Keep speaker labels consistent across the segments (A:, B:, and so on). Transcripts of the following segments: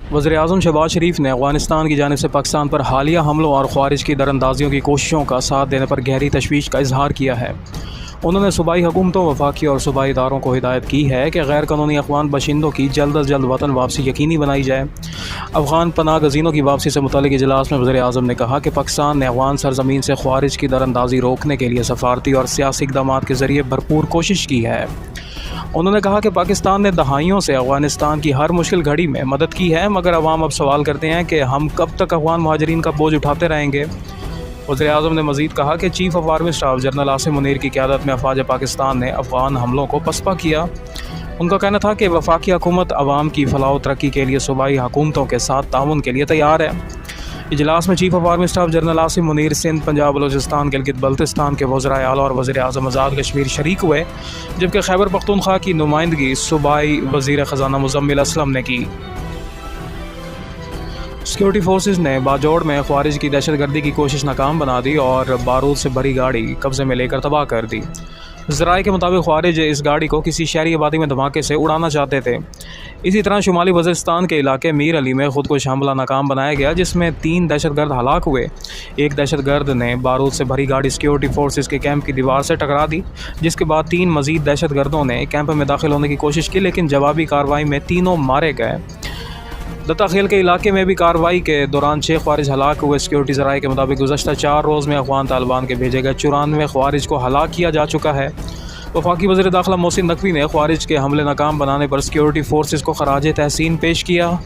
A: वज़ीर-ए-आज़म शहबाज शरीफ ने अफ़गानिस्तान की जानिब से पाकिस्तान पर हालिया हमलों और ख़वारिज की दरअंदाज़ियों की कोशिशों का साथ देने पर गहरी तशवीश का इजहार किया है। उन्होंने सूबाई हुकूमतों, वफाकी और सूबाई इदारों को हिदायत की है कि गैर कानूनी अफ़गान बशिंदों की जल्द अज़ जल्द वतन वापसी यकीनी बनाई जाए। अफ़गान पनाह गज़ीनों की वापसी से मुतल्लिक़ इजलास में वज़ीर-ए-आज़म ने कहा कि पाकिस्तान ने अफ़गान सरज़मीन से ख़वारिज की दरअंदाज़ी रोकने के लिए सफ़ारती और सियासी इक़दामात के ज़रिए भरपूर कोशिश की है। उन्होंने कहा कि पाकिस्तान ने दहाइयों से अफ़गानिस्तान की हर मुश्किल घड़ी में मदद की है, मगर अवाम अब सवाल करते हैं कि हम कब तक अफ़गान मुहाजिरीन का बोझ उठाते रहेंगे। वज़ीर-ए-आज़म ने मज़ीद कहा कि chief of army staff general Asim Munir की क़यादत में अफ़वाज पाकिस्तान ने अफ़गान हमलों को पसपा किया। उनका कहना था कि वफाकी हुकूमत अवाम की फलाह व तरक्की के लिए सूबाई हुकूमतों के साथ ताउन के लिए तैयार है। इजलास में chief of army staff general Asim Munir, Sindh, Punjab, Balochistan, Gilgit Baltistan के वज़राए आला और वज़ीर-ए-आज़म आज़ाद कश्मीर शरीक हुए, जबकि खैबर पख्तूनख्वा की नुमाइंदगी सूबाई वज़ीर ख़ज़ाना मुज़म्मिल असलम ने की। सिक्योरिटी फोर्सेस ने बाजोड़ में ख़वारिज की दहशतगर्दी की कोशिश नाकाम बना दी और बारूद से भरी गाड़ी कब्ज़े में लेकर तबाह कर दी। ज़राए के मुताबिक ख़वारिज इस गाड़ी को किसी शहरी आबादी में धमाके से उड़ाना चाहते थे। इसी तरह शुमाली वज़ीरिस्तान के इलाके मीर अली में ख़ुदकुश हमला नाकाम बनाया गया, जिसमें 3 दहशतगर्द हलाक हुए। एक दहशतगर्द ने बारूद से भरी गाड़ी सिक्योरिटी फोर्सेस के कैंप की दीवार से टकरा दी, जिसके बाद 3 मज़ीद दहशतगर्दों ने कैंप में दाखिल होने की कोशिश की, लेकिन जवाबी कार्रवाई में तीनों मारे गए। दत्ता खेल के इलाके में भी कार्रवाई के दौरान 6 ख़वारिज हलाक हुए। सिक्योरिटी ज़राए के मुताबिक गुज़श्ता 4 रोज़ में अफ़गान तालिबान के भेजे गए 94 ख़वारिज को हलाक किया जा चुका है। वफाकी वज़ीर दाखिला मोहसिन नकवी ने ख़वारिज के हमले नाकाम बनाने पर सिक्योरिटी फोर्सेस को खराज तहसीन पेश किया।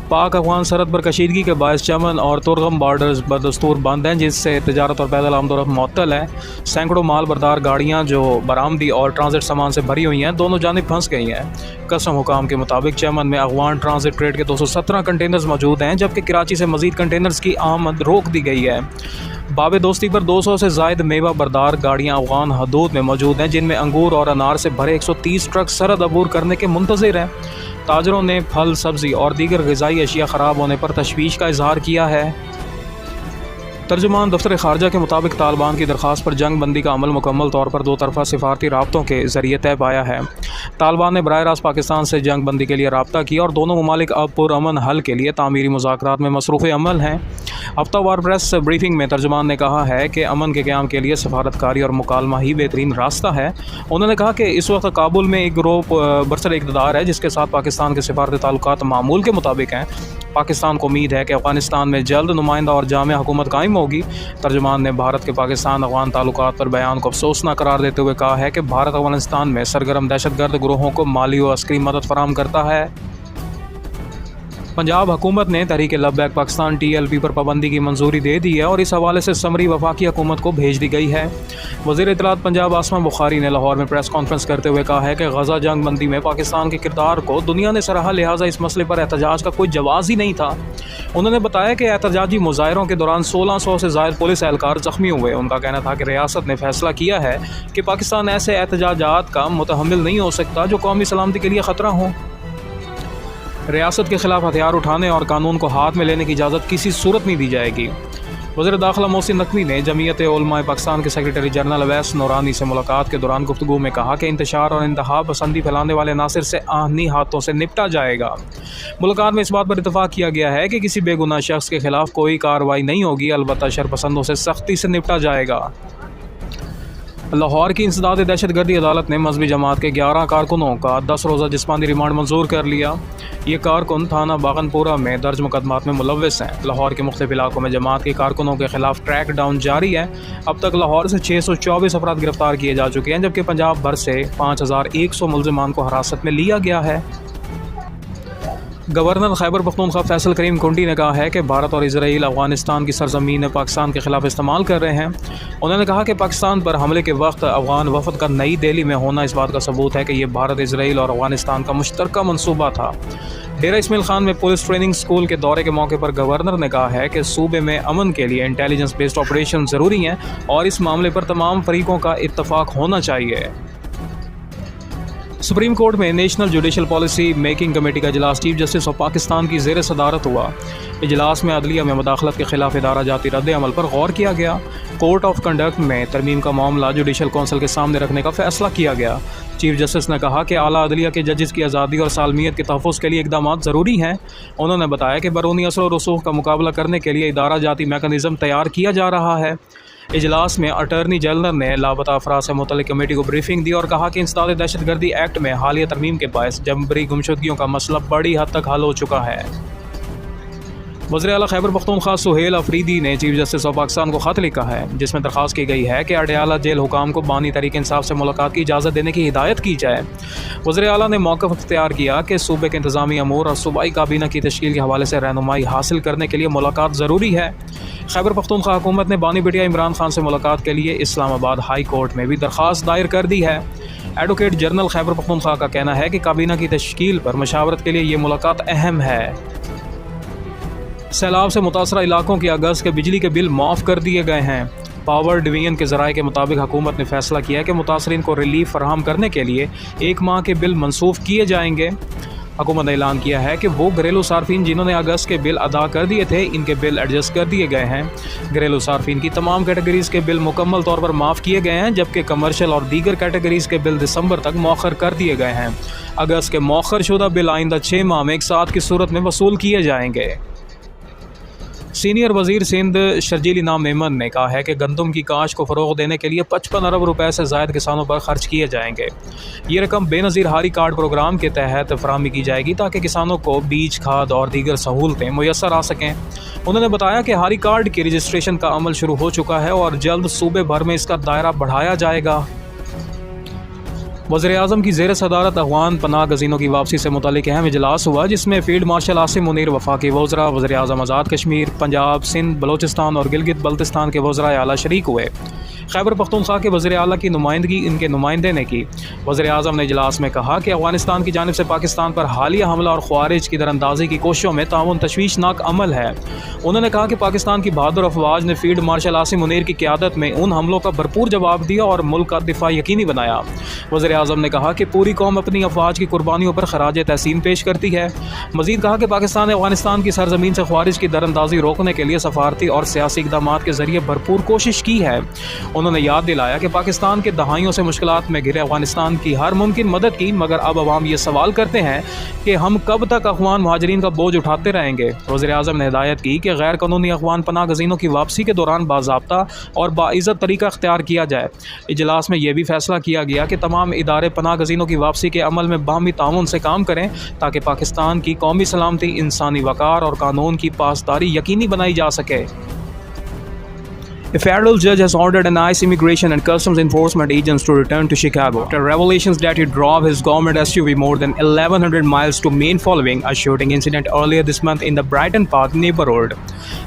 A: पाक अफ़गान सरहद पर कशीदगी के बायस चमन और तुरगम बॉर्डर्स बदस्तूर बंद हैं, जिससे तजारत और पैदल आमदोरफ्त मुअत्तल है। सैकड़ों माल बरदार गाड़ियाँ जो बरामदी और ट्रांजिट सामान से भरी हुई हैं, दोनों जानिब फंस गई हैं। कस्टम हुकाम के मुताबिक चमन में अफ़गान ट्रांजिट ट्रेड के 217 कंटेनर्स मौजूद हैं, जबकि कराची से मज़ीद कंटेनर्स की आमद रोक दी गई है। बाब दोस्ती पर 200 से ज़ायद मेवा बरदार गाड़ियाँ अफ़गान हदूद में मौजूद हैं, जिनमें अंगूर और अनार से भरे 130 ट्रक सरहद अबूर करने के मुंतज़िर हैं। ताजरों ने फल, सब्ज़ी और दीगर ग़िज़ाई अशिया ख़राब होने पर तशवीश का इजहार किया है। तर्जुमान दफ्तर ख़ारजा के मुताबिक तालिबान की दरख्वास्त पर जंग बंदी का अमल मुकम्मल तौर पर 2 तरफ़ा सिफारती राब्तों के ज़रिए तय पाया है। तालिबान ने बराह रास्त पाकिस्तान से जंग बंदी के लिए राब्ता किया और दोनों ममालिक अब पुरअमन हल के लिए तामीरी मुज़ाकरात में मसरूफ़ अमल हैं। हफ्तावार प्रेस ब्रीफिंग में तर्जुमान ने कहा है कि अमन के क़याम के लिए सफारतकारी और मुकालमा ही बेहतरीन रास्ता है। उन्होंने कहा कि इस वक्त काबुल में एक गिरोह बरसर इक़्तिदार है, जिसके साथ पाकिस्तान के सफारती ताल्लुकात मामूल के मुताबिक हैं। पाकिस्तान को उम्मीद है कि अफ़गानिस्तान में जल्द नुमाइंदा और जामिया हुकूमत कायम होगी। तर्जुमान ने भारत के पाकिस्तान अफ़गान ताल्लुकात पर बयान को अफसोसनाक करार देते हुए कहा है कि भारत अफ़गानिस्तान में सरगर्म दहशतगर्द ग्रोहों को माली और अस्करी मदद फराहम करता है। पंजाब हुकूमत ने तहरीक लब्बैक पाकिस्तान TLP पर पाबंदी की मंजूरी दे दी है और इस हवाले से समरी वफाकी हुकूमत को भेज दी गई है। वज़ीर इत्तलात पंजाब आसमा बुखारी ने लाहौर में प्रेस कॉन्फ्रेंस करते हुए कहा है कि गज़ा जंग बंदी में पाकिस्तान के किरदार को दुनिया ने सराहा, लिहाजा इस मसले पर एहतजाज का कोई जवाज़ ही नहीं था। उन्होंने बताया कि एहतजाजी मुजाहरों के दौरान 1600 से ज़ायद पुलिस एहलकार ज़ख्मी हुए। उनका कहना था कि रियासत ने फैसला किया है कि पाकिस्तान ऐसे एहतजाजात का मुतहम्मिल नहीं हो सकता जो कौमी सलामती के लिए ख़तरा हों। रियासत के ख़िलाफ़ हथियार उठाने और कानून को हाथ में लेने की इजाज़त किसी सूरत नहीं दी जाएगी। वज़ीर दाखिला मोहसिन नकवी ने जमीयत उलमाए पाकिस्तान के सेक्रेटरी जनरल अवैस नूरानी से मुलाकात के दौरान गुफ्तगू में कहा कि इंतशार और इंतहा पसंदी फैलाने वाले नासिर से आहनी हाथों से निपटा जाएगा। मुलाकात में इस बात पर इतफाक़ किया गया है कि किसी बेगुनाह शख्स के खिलाफ कोई कार्रवाई नहीं होगी, अलबत्ता शरपसंदों से सख्ती से निपटा जाएगा। लाहौर की इंसदाद दहशतगर्दी अदालत ने मजहबी जमात के 11 कारकुनों का 10 रोज़ा जिस्मानी रिमांड मंजूर कर लिया। ये कारकुन थाना बागनपुरा में दर्ज मुकदमात में मुलव्वस हैं। लाहौर के मुख्तलिफ इलाकों में जमात के कारकुनों के खिलाफ ट्रैक डाउन जारी है। अब तक लाहौर से 624 अफराद गिरफ्तार किए जा चुके हैं, जबकि पंजाब भर से 5100 मुलजिमान को हिरासत में लिया गया है। गवर्नर खैबर पख्तूनख्वा फैसल करीम कुंडी ने कहा है कि भारत और इजराइल अफ़गानिस्तान की सरजमीन पाकिस्तान के ख़िलाफ़ इस्तेमाल कर रहे हैं। उन्होंने कहा कि पाकिस्तान पर हमले के वक्त अफ़गान वफद का नई दिल्ली में होना इस बात का सबूत है कि यह भारत, इजराइल और अफ़गानिस्तान का मुश्तरका मनसूबा था। डेरा इस्माइल खान में पुलिस ट्रेनिंग स्कूल के दौरे के मौके पर गवर्नर ने कहा है कि सूबे में अमन के लिए इंटेलिजेंस बेस्ड ऑपरेशन ज़रूरी हैं और इस मामले पर तमाम फरीकों का इत्तफाक होना चाहिए। सुप्रीम कोर्ट में national judicial policy making committee का इजलास चीफ जस्टिस ऑफ पाकिस्तान की ज़ेर सदारत हुआ। इजलास में अदलिया में मुदाखलत के खिलाफ इदारा जाती रद्द अमल पर गौर किया गया। कोर्ट ऑफ कंडक्ट में तरमीम का मामला जुडिशल कौंसिल के सामने रखने का फैसला किया गया। चीफ जस्टिस ने कहा कि आला अदलिया के जजेस की आज़ादी और सालमियत के तहफ़्फ़ुज़ के लिए इक़दाम ज़रूरी हैं। उन्होंने बताया कि बैरूनी असर और रसूख का मुकाबला करने के लिए इदारा जाती मैकेनिज़्म तैयार किया जा रहा है। इजलास में अटॉर्नी जनरल ने लापता अफराद से मुतल्लिक़ कमेटी को ब्रीफिंग दी और कहा कि इंसदाद दहशतगर्दी एक्ट में हालिया तरमीम के बायस जबरी गुमशुदगियों का मसला बड़ी हद तक हल हो चुका है। वज़ीर आला खैबर पख्तूनख्वा सुहेल अफरीदी ने चीफ जस्टिस ऑफ पाकिस्तान को ख़त लिखा है, जिसमें दरख्वास्त की गई है कि अडयाला जेल हुकाम को बानी तरीके इंसाफ से मुलाकात की इजाज़त देने की हिदायत की जाए। वज़ीर आला ने मौक़िफ़ इख्तियार किया कि सूबे के इंतज़ामी अमूर और सूबाई काबीना की तश्कील के हवाले से रहनुमाई हासिल करने के लिए मुलाकात ज़रूरी है। खैबर पख्तूनख्वा हुकूमत ने बानी बिटिया इमरान खान से मुलाकात के लिए इस्लामाबाद हाई कोर्ट में भी दरख्वास्त दायर कर दी है। एडवोकेट जनरल खैबर पख्तूनख्वा का कहना है कि काबीना की तश्कील पर मशावरत के लिए ये मुलाकात अहम है। सैलाब से मुतासरा इलाकों के अगस्त के बिजली के बिल माफ़ कर दिए गए हैं। पावर डिवीजन के ज़राए के मुताबिक हुकूमत ने फैसला किया है कि मुतासरीन को रिलीफ फराहम करने के लिए 1 माह के बिल मनसूख किए जाएंगे। हुकूमत ने ऐलान किया है कि वो घरेलू सार्फिन जिन्होंने अगस्त के बिल अदा कर दिए थे, इनके बिल एडजस्ट कर दिए गए हैं। घरेलू सार्फिन की तमाम कैटेगरीज़ के बिल मुकम्मल तौर पर माफ़ किए गए हैं, जबकि कमर्शल और दीगर कैटेगरीज़ के बिल दिसंबर तक मौखर कर दिए गए हैं। अगस्त के मौखर शुदा बिल आइंदा 6 माह में एक साथ की सूरत में वसूल किए जाएंगे। सीनियर वज़ीर सिंध शर्जील इनाम मेमन ने कहा है कि गंदम की काश को फ़रोग़ देने के लिए 55 अरब रुपए से ज़ायद किसानों पर खर्च किए जाएंगे। ये रकम बेनज़ीर हारी कार्ड प्रोग्राम के तहत फराहमी की जाएगी ताकि किसानों को बीज, खाद और दीगर सहूलतें मुयस्सर आ सकें। उन्होंने बताया कि हारी कार्ड के रजिस्ट्रेशन का अमल शुरू हो चुका है और जल्द सूबे भर में इसका दायरा बढ़ाया जाएगा। वज़ीर-ए-आज़म की ज़ेर सदारत अफ़गान पनाह गज़ीनों की वापसी से मुतल्लिक़ अहम इजलास हुआ, जिसमें फ़ील्ड मार्शल आसिम मुनीर, वफ़ाक़ी वज़रा, वज़ीर-ए-आज़म आज़ाद कश्मीर, पंजाब, सिंध, बलोचिस्तान और गिलगित बल्तिस्तान के वज़राए आला शरीक हुए। खैबर पख्तूनख्वा के वज़ीर आला की नुमाइंदगी इनके नुमाइंदे ने की। वज़ीर-ए-आज़म ने इजलास में कहा कि अफ़गानिस्तान की जानिब से पाकिस्तान पर हालिया हमला और ख़वारिज की दरअंदाज़ी की कोशिशों में ताउन तशवीशनाक अमल है। उन्होंने कहा कि पाकिस्तान की बहादुर अफवाज ने फ़ील्ड मार्शल आसिम मुनीर की क़यादत में उन हमलों का भरपूर जवाब दिया और मुल्क का दिफा यकीनी बनाया। वज़ीर-ए-आज़म ने कहा कि पूरी कौम अपनी अफवाज की कुर्बानियों पर खराज तहसीन पेश करती है। मज़ीद कहा कि पाकिस्तान ने अफ़गानिस्तान की सरजमीन से ख़वारिज की दरअंदाज़ी रोकने के लिए सफारती और सियासी इक़दामात के ज़रिए भरपूर कोशिश की है। उन्होंने याद दिलाया कि पाकिस्तान के दहाइयों से मुश्किलात में घिरे अफ़गानिस्तान की हर मुमकिन मदद की, मगर अब अवाम ये सवाल करते हैं कि हम कब तक अफ़गान महाजरीन का बोझ उठाते रहेंगे। वज़ीर-ए-आज़म ने हिदायत की कि गैर कानूनी अफ़गान पनाह गज़ीनों की वापसी के दौरान बाज़ाब्ता और बाइज़्ज़त तरीका इख्तियार किया जाए। इजलास में यह भी फैसला किया गया कि तमाम इदारे पनाह गज़ीनों की वापसी के अमल में बाहमी ताउन से काम करें ताकि पाकिस्तान की कौमी सलामती, इंसानी वक़ार और कानून की पासदारी यकीनी बनाई जा सके। A federal judge has ordered ICE immigration and customs enforcement agents to return to Chicago after revelations that he drove his government SUV more than 1,100 miles to Maine following a shooting incident earlier this month in the Brighton Park neighborhood.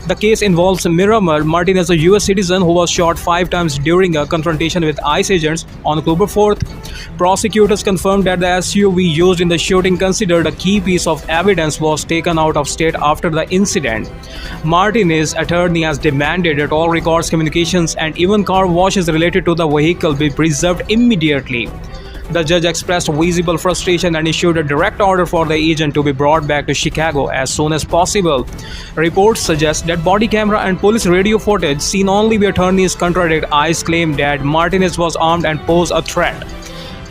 A: The case involves Miramar Martinez, a U.S. citizen who was shot 5 times during a confrontation with ICE agents on October 4th. Prosecutors confirmed that the SUV used in the shooting, considered a key piece of evidence, was taken out of state after the incident. Martinez's attorney has demanded that all records, communications and even car washes related to the vehicle be preserved immediately. The judge expressed visible frustration and issued a direct order for the agent to be brought back to Chicago as soon as possible. Reports suggest that body camera and police radio footage seen only by attorneys contradict ICE claim that Martinez was armed and posed a threat.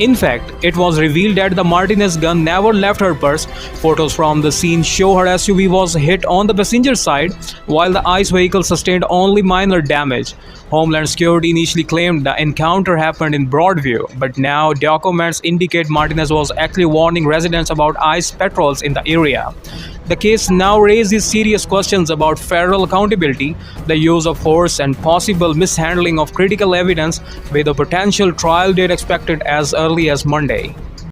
A: In fact, it was revealed that the Martinez gun never left her purse. Photos from the scene show her SUV was hit on the passenger side, while the ICE vehicle sustained only minor damage. Homeland Security initially claimed the encounter happened in Broadview, but now documents indicate Martinez was actually warning residents about ICE patrols in the area. The case now raises serious questions about federal accountability, the use of force, and possible mishandling of critical evidence, with a potential trial date expected as early as Monday.